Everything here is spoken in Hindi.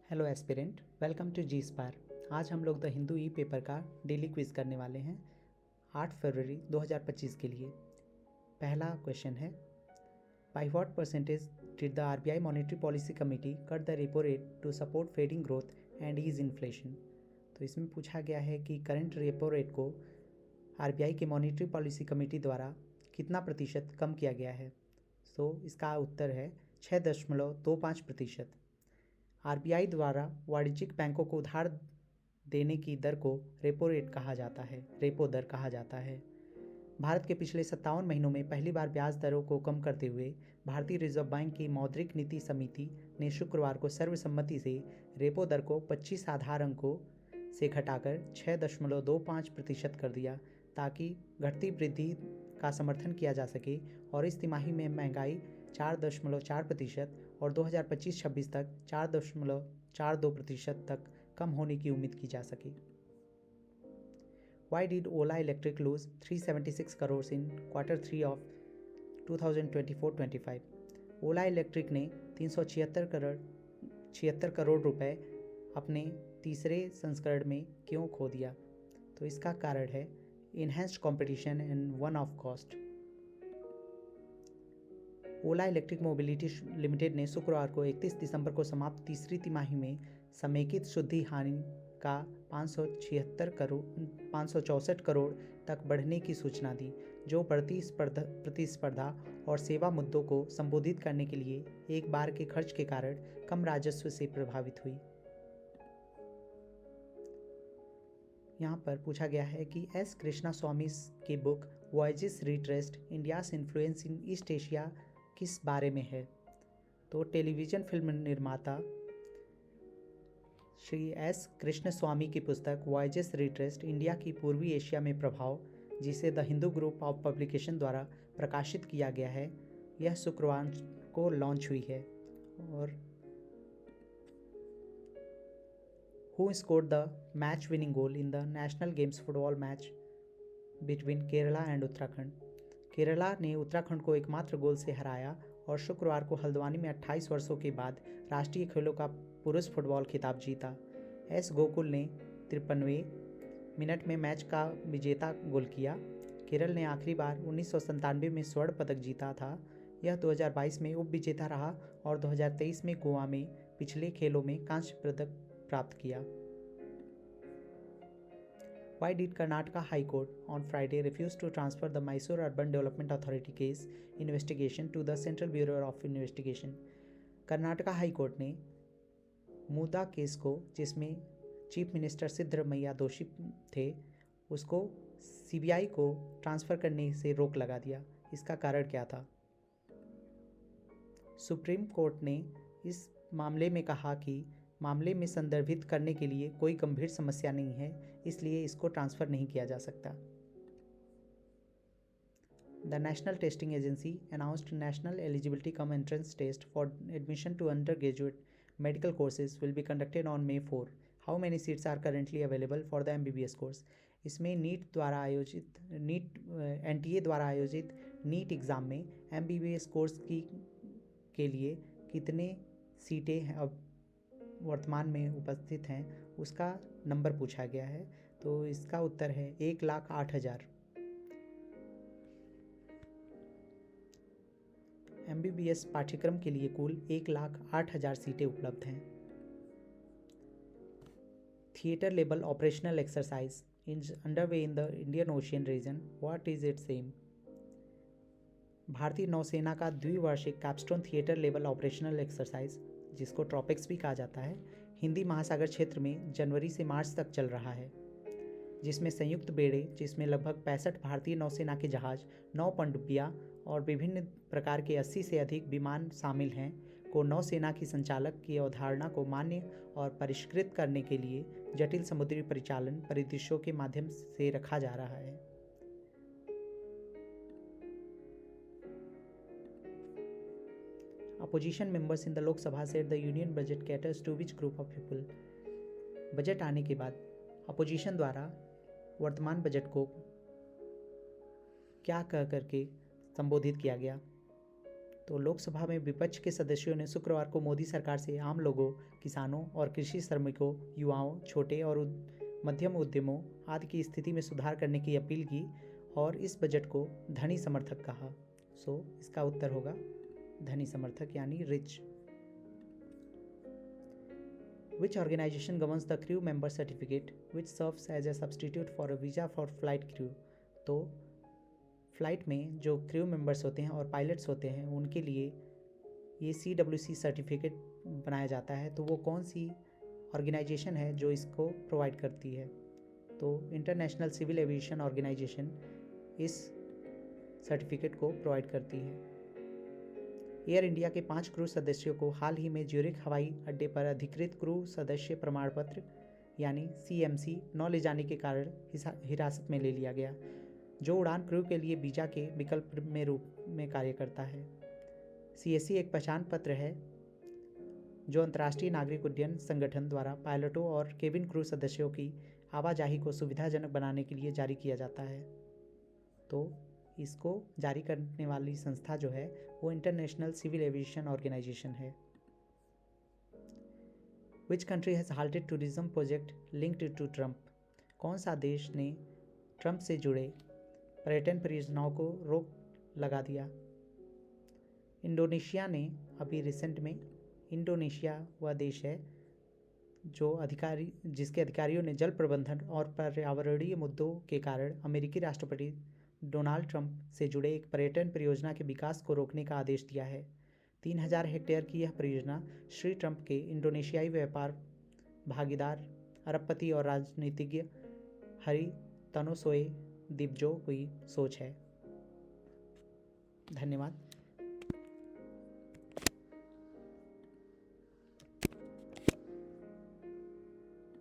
हेलो एस्पिरेंट, वेलकम टू जी स्पार। आज हम लोग द हिंदू ई पेपर का डेली क्विज़ करने वाले हैं 8 फरवरी 2025 के लिए। पहला क्वेश्चन है, by what percentage did the RBI monetary policy committee cut the repo rate to support fading growth and ease inflation. तो इसमें पूछा गया है कि करंट रेपो रेट को आरबीआई के मॉनेटरी पॉलिसी कमेटी द्वारा कितना प्रतिशत कम किया गया है। इसका उत्तर है 6.25%। आरबीआई द्वारा वाणिज्यिक बैंकों को उधार देने की दर को रेपो रेट कहा जाता है, रेपो दर कहा जाता है। भारत के पिछले 57 महीनों में पहली बार ब्याज दरों को कम करते हुए भारतीय रिजर्व बैंक की मौद्रिक नीति समिति ने शुक्रवार को सर्वसम्मति से रेपो दर को 25 आधार अंकों से घटाकर 6.25% कर दिया, ताकि घटती वृद्धि का समर्थन किया जा सके और इस तिमाही में महंगाई 4.4% और 2025-26 तक 4.42% तक कम होने की उम्मीद की जा सके। Why did Ola Electric lose 376 crores in Q3 of 2024-25? Ola electric ने 376 करोड़ रुपए अपने तीसरे संस्करण में क्यों खो दिया। तो इसका कारण है enhanced competition and one of cost. Ola electric mobility limited ने शुक्रवार को 31 दिसंबर को समाप्त तीसरी तिमाही में समेकित शुद्धि हानि का 564 करोड़ तक बढ़ने की सूचना दी, जो बढ़ती प्रतिस्पर्धा और सेवा मुद्दों को संबोधित करने के लिए एक बार के खर्च के कारण कम राजस्व से प्रभावित हुई। यहाँ पर पूछा गया है कि एस कृष्णा स्वामी की book voyages retraced India's influence in East Asia किस बारे में है। तो टेलीविज़न फिल्म निर्माता श्री एस कृष्ण स्वामी की पुस्तक वॉयजेस रिट्रेस्ड इंडिया की पूर्वी एशिया में प्रभाव, जिसे the Hindu group of publication द्वारा प्रकाशित किया गया है, यह शुक्रवार को लॉन्च हुई है। और who scored the match winning goal in the national games football match between Kerala and Uttarakhand. Kerala ने उत्तराखंड को एकमात्र गोल से हराया और शुक्रवार को हल्द्वानी में 28 वर्षों के बाद राष्ट्रीय खेलों का पुरुष फुटबॉल खिताब जीता। एस गोकुल ने 53वें मिनट में मैच का विजेता गोल किया। केरल ने आखिरी बार 1997 में स्वर्ण पदक जीता था। यह 2022 में उप विजेता रहा और 2023 में गोवा में पिछले खेलों में कांस्य पदक प्राप्त किया। Why did Karnataka High Court on Friday refuse to transfer the Mysore Urban Development Authority case investigation to the Central Bureau of Investigation? Karnataka high court ने मुदा केस को, जिसमें चीफ मिनिस्टर सिद्धरमैया दोषी थे, उसको सीबीआई को ट्रांसफ़र करने से रोक लगा दिया। इसका कारण क्या था। सुप्रीम कोर्ट ने इस मामले में कहा कि मामले में संदर्भित करने के लिए कोई गंभीर समस्या नहीं है, इसलिए इसको ट्रांसफ़र नहीं किया जा सकता। The national testing agency announced national eligibility cum entrance test for admission to undergraduate medical courses will be conducted on May 4। How many seats are currently available for the MBBS course. इसमें NTA द्वारा आयोजित नीट एग्ज़ाम में MBBS कोर्स के लिए कितने सीटें अब वर्तमान में उपस्थित हैं, उसका नंबर पूछा गया है। तो इसका उत्तर है 1,08,000। MBBS पाठ्यक्रम के लिए कुल 1,08,000 सीटें उपलब्ध हैं। Theatre level operational exercise is underway in the Indian Ocean region, what is its aim. भारतीय नौसेना का द्विवार्षिक capstone theatre level operational exercise, जिसको ट्रॉपिक्स भी कहा जाता है, हिंदी महासागर क्षेत्र में जनवरी से मार्च तक चल रहा है, जिसमें संयुक्त बेड़े, जिसमें लगभग 65 भारतीय नौसेना के जहाज, 9 पनडुब्बियां और विभिन्न प्रकार के 80 से अधिक विमान शामिल हैं, को नौसेना की संचालक की अवधारणा को मान्य और परिष्कृत करने के लिए जटिल समुद्री परिचालन परिदृश्यों के माध्यम से रखा जा रहा है। Opposition members in the Lok Sabha said the union budget caters to which group of people? Budget आने के बाद अपोजिशन द्वारा वर्तमान बजट को क्या कह करके संबोधित किया गया। तो लोकसभा में विपक्ष के सदस्यों ने शुक्रवार को मोदी सरकार से आम लोगों, किसानों और कृषि श्रमिकों, युवाओं, छोटे और मध्यम उद्यमों आदि की स्थिति में सुधार करने की अपील की और इस बजट को धनी समर्थक कहा। सो इसका उत्तर होगा धनी समर्थक यानी rich. Which organization governs the crew member certificate which serves as a substitute for a visa for flight crew? तो फ्लाइट में जो क्रू मेंबर्स होते हैं और पायलट्स होते हैं उनके लिए ये CWC सर्टिफिकेट बनाया जाता है। तो वो कौन सी ऑर्गेनाइजेशन है जो इसको प्रोवाइड करती है? तो इंटरनेशनल सिविल एविएशन ऑर्गेनाइजेशन इस सर्टिफिकेट को प्रोवाइड करती है। एयर इंडिया के 5 क्रू सदस्यों को हाल ही में ज्यूरिख हवाई अड्डे पर अधिकृत क्रू सदस्य प्रमाण पत्र यानी CMC न ले जाने के कारण हिरासत में ले लिया गया, जो उड़ान क्रू के लिए वीजा के विकल्प में रूप में कार्य करता है। CAC एक पहचान पत्र है जो अंतर्राष्ट्रीय नागरिक उड्डयन संगठन द्वारा पायलटों और केबिन क्रू सदस्यों की आवाजाही को सुविधाजनक बनाने के लिए जारी किया जाता है। तो इसको जारी करने वाली संस्था जो है वो इंटरनेशनल सिविल एविएशन ऑर्गेनाइजेशन है। Which country has halted tourism project linked to Trump? कौन सा देश ने ट्रंप से जुड़े पर्यटन परियोजनाओं को रोक लगा दिया? इंडोनेशिया ने अभी रिसेंट में, इंडोनेशिया वह देश है जिसके अधिकारियों ने जल प्रबंधन और पर्यावरणीय मुद्दों के कारण अमेरिकी राष्ट्रपति डोनाल्ड ट्रंप से जुड़े एक पर्यटन परियोजना के विकास को रोकने का आदेश दिया है। 3000 हेक्टेयर की यह परियोजना श्री ट्रंप के इंडोनेशियाई व्यापार भागीदार अरबपति और राजनीतिज्ञ हरी तनोसोए दिब्जो की सोच है। धन्यवाद।